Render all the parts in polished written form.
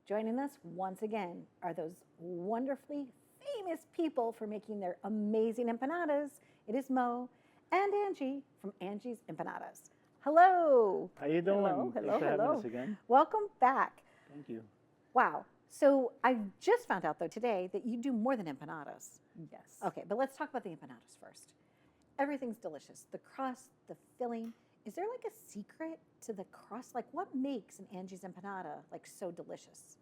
Joining us once again are those wonderfully famous people for making their amazing empanadas. It is Mo and Angie from Angie's Empanadas. Hello. How you doing? Hello, Thanks hello, for having hello. us again. Welcome back. Thank you. Wow. So I just found out though today that you do more than empanadas. Yes. Okay, but let's talk about the empanadas first. Everything's delicious. The crust, the filling. Is there like a secret to the crust? Like what makes an Angie's empanada like so delicious?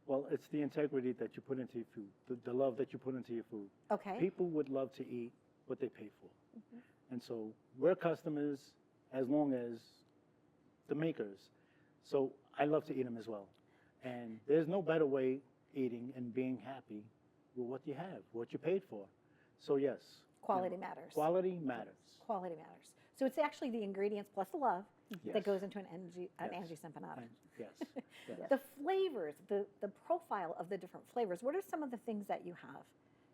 Well, it's the integrity that you put into your food, the love that you put into your food. Okay. People would love to eat what they pay for. And so we're customers as long as the makers. So I love to eat them as well. And there's no better way eating and being happy with what you have, what you paid for. So yes. Quality matters. Quality matters. Quality matters. So it's actually the ingredients plus the love Yes. that goes into an Yes. Angie's empanada. Yes. Yes. The flavors, the profile of the different flavors, what are some of the things that you have?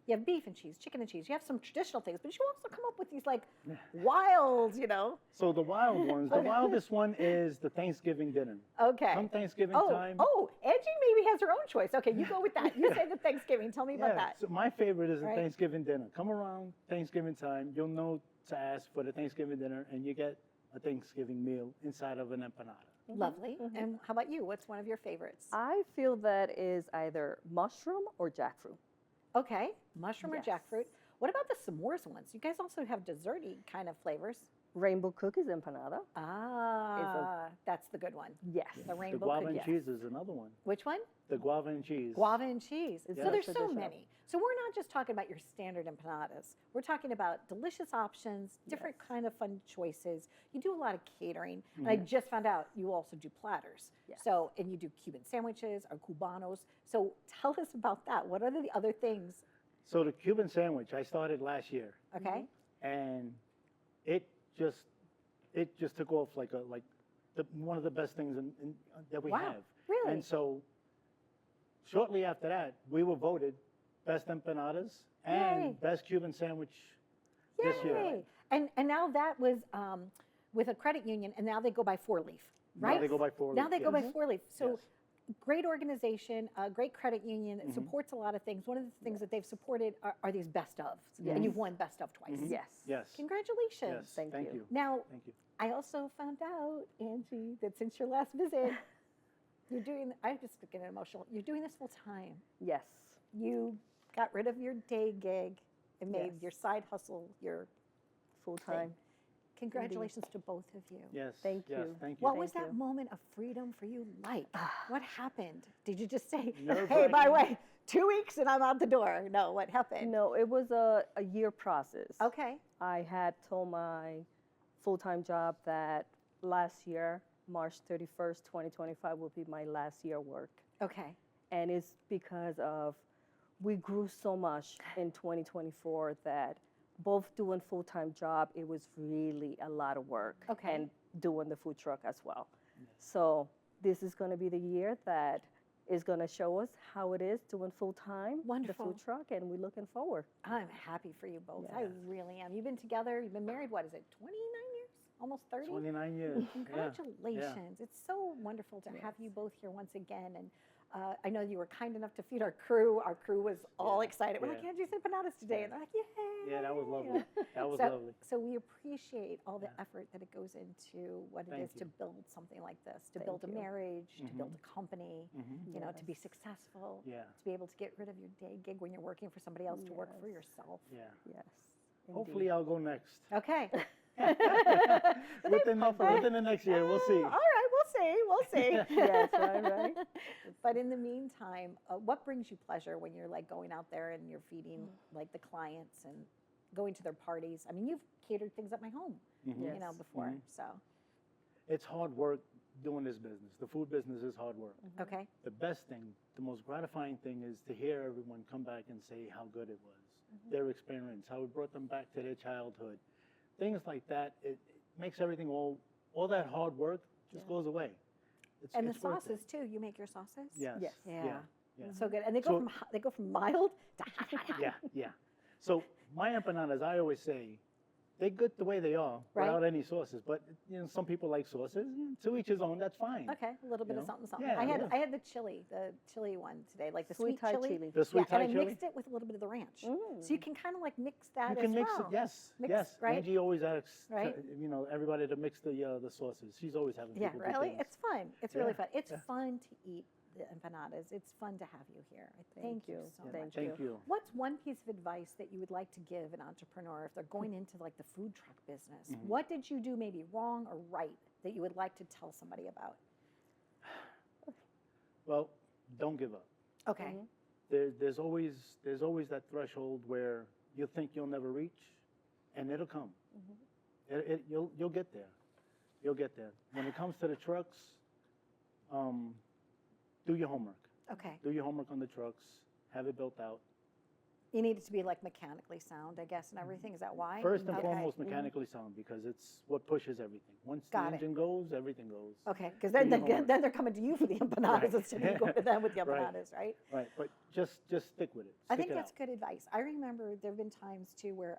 You have beef and cheese, chicken and cheese. You have some traditional things, but you also come up with these like wild, you know. So the wild ones, the wildest one is the Thanksgiving dinner. Okay. Come Thanksgiving time. Oh, Angie maybe has her own choice. Okay, you go with that. You say the Thanksgiving. Tell me about that. So my favorite is the Right. Thanksgiving dinner. Come around Thanksgiving time, you'll know to ask for the Thanksgiving dinner, and you get a Thanksgiving meal inside of an empanada. Lovely. And how about you? What's one of your favorites? I feel that is either mushroom or jackfruit. Okay, mushroom or Yes. jackfruit. What about the s'mores ones? You guys also have desserty kind of flavors. Rainbow cookies empanada. That's the good one. Yes. The The rainbow guava cookie. and cheese is another one. Which one? The guava and cheese. Guava and cheese. It's So there's so traditional. many. So we're not just talking about your standard empanadas. We're talking about delicious options, different kind of fun choices. You do a lot of catering. And I just found out you also do platters. Yes. So, and you do Cuban sandwiches or Cubanos. So tell us about that. What are the other things? So the Cuban sandwich I started last year, Okay. and it just took off like one of the best things that we Wow, have. really? And so shortly after that, we were voted best empanadas and Yay. best Cuban sandwich this year. Yay. And now that was with a credit union, and now they go by 4-leaf, right? Now they go by 4-leaf. Now they go by yes. 4-leaf. So Yes. great organization, a great credit union that supports a lot of things. One of the things that they've supported are these best ofs, and you've won best of twice. Yes. Yes. Congratulations. Yes. Thank Thank you. you. Now, Thank you. I also found out, Angie, that since your last visit, you're doing, I'm just getting emotional, you're doing this full time. Yes. You got rid of your day gig and made Yes. your side hustle your Full time. Congratulations to both of you. Yes. Thank yes, you. Thank you. What was Thank that you. moment of freedom for you like? What happened? Did you just say, hey, Nerve-wracking. by the way, 2 weeks and I'm out the door? No, what happened? No, it was a year process. Okay. I had told my full-time job that last year, March 31st, 2025 will be my last year work. Okay. And it's because of we grew so much in 2024 that both doing full-time job, it was really a lot of work. Okay. And doing the food truck as well. So this is going to be the year that is going to show us how it is doing full-time, Wonderful. the food truck, and we're looking forward. I'm happy for you both. Yeah. I really am. You've been together, you've been married, what is it, 29 years? Almost 30? 29 years. Yeah. Congratulations. It's so wonderful to have you both here once again. And I know you were kind enough to feed our crew. Our crew was all excited. We're like, yeah. Angie's empanadas today. And they're like, yay. Yeah, that was lovely. That was so, lovely. So we appreciate all the effort that it goes into what it Thank is to you. build something like this, to Thank build a you. marriage, to build a company, you know, to be successful, Yeah. to be able to get rid of your day gig when you're working for somebody else, to work for yourself. Yeah. Yes. Hopefully I'll go next. Okay. Within the next year, we'll see. All right, we'll see. Yes, right. But in the meantime, what brings you pleasure when you're like going out there and you're feeding like the clients and going to their parties? I mean, you've catered things at my home, you know, Yes. before. So, It's hard work doing this business. The food business is hard work. okay. The best thing, the most gratifying thing is to hear everyone come back and say how good it was, their experience, how it brought them back to their childhood. Things like that, it makes everything all that hard work just goes away. And the it's worth it. sauces too. You make your sauces? Yes. Yes. Yeah. Yeah. So good. And they go So- from they go from mild to hot. Yeah. Yeah. So my empanadas, I always say, they're good the way they are, Right. without any sauces. But you know, some people like sauces. To each his own. That's fine. Okay, a little bit You of know? something, something. Yeah, I had yeah. I had the chili one today, like the sweet Thai chili. chili. The sweet yeah, Thai and I chili. mixed it with a little bit of the ranch, so Mm. you can kind of like mix that You as can mix well. it. Yes, Mix, yes. right? Angie always asks, Right? you know, everybody to mix the sauces. She's always having Yeah, people do really, things. it's fun. It's really Yeah, fun. It's yeah. fun to eat the empanadas. It's fun to have you here. Thank you so Yeah, much. Thank you. What's one piece of advice that you would like to give an entrepreneur if they're going into like the food truck business? Mhm. What did you do maybe wrong or right that you would like to tell somebody about? Well, don't give up. Okay. Mhm. There's always that threshold where you think you'll never reach, and it'll come. You'll get there. You'll get there. When it comes to the trucks, do your homework. Okay. Do your homework on the trucks. Have it built out. You need it to be like mechanically sound, I guess, and everything. Is that why? First and Okay. foremost, mechanically sound, because it's what pushes everything. Once Got the it. engine goes, everything goes. Okay, because Do then, your then, homework. then they're coming to you for the empanadas Right. instead of going to them with the Right. empanadas, right? Right, but just stick with it. I Stick think it that's out. good advice. I remember there have been times too where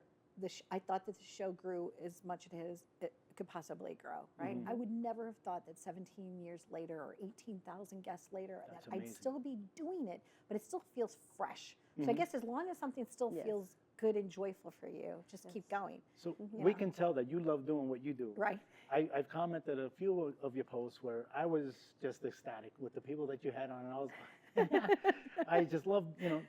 I thought that the show grew as much as it could possibly grow, right? Mhm. I would never have thought that 17 years later or 18,000 guests later That's that I'd amazing. still be doing it, but it still feels fresh. So I Mhm. guess as long as something still Yes. feels good and joyful for you, just keep going, So you we know. can tell that you love doing what you do. right? I've commented a few of your posts where I was just ecstatic with the people that you had on, and I was, I just love, you know,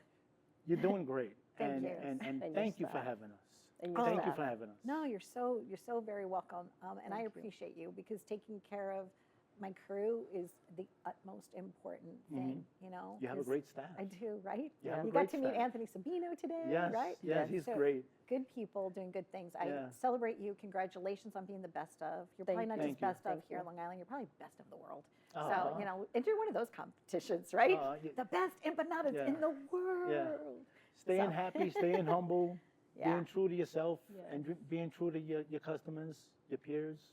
you're doing great. Thank and, you. And And your thank you for staff. having us. And your Thank you staff. for having us. No, you're so very welcome, and I Thank you. appreciate you because taking care of my crew is the utmost important thing. You know, You have a 'cause great staff. I do, right? You have a You great got to meet staff. Anthony Sabino today, Yes, right? yes, he's So, great. Good people doing good things. I Yeah. celebrate you. Congratulations on being the best of. You're probably Thank not you. just Thank you. best of Thank here you. on Long Island. You're probably best of the world. Aw. So you know, enter one of those competitions, right? Yeah. The best empanadas Yeah. in the world. Staying So- happy, staying humble, Yeah, being true to yourself, Yeah. and being true to your customers, your peers,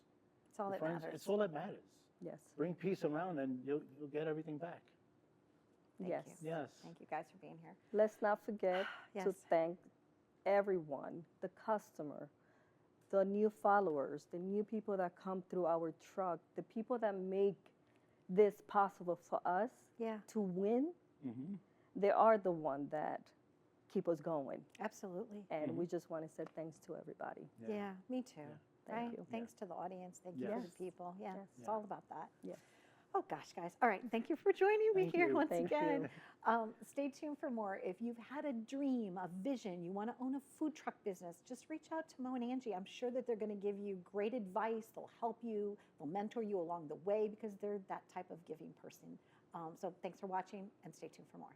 it's all your that friends. matters. It's all that matters. Yes. Bring peace around, and you'll get everything back. Thank Yes. you. Yes. Thank you guys for being here. Let's not forget Yes. to thank everyone, the customer, the new followers, the new people that come through our truck, the people that make this possible for us Yeah, to win. Hmm. They are the one that keep us going. absolutely. And we just want to say thanks to everybody. Yeah, me too. Thank Right? you. Thanks to the audience. Thank you to Yes. the people. Yeah, Yes. it's Yeah. all about that. Yeah. Oh gosh, guys. All right. Thank you for joining me Thank here you. once Thank again. you. Stay tuned for more. If you've had a dream, a vision, you want to own a food truck business, just reach out to Mo and Angie. I'm sure that they're going to give you great advice. They'll help you. They'll mentor you along the way because they're that type of giving person. So thanks for watching and stay tuned for more.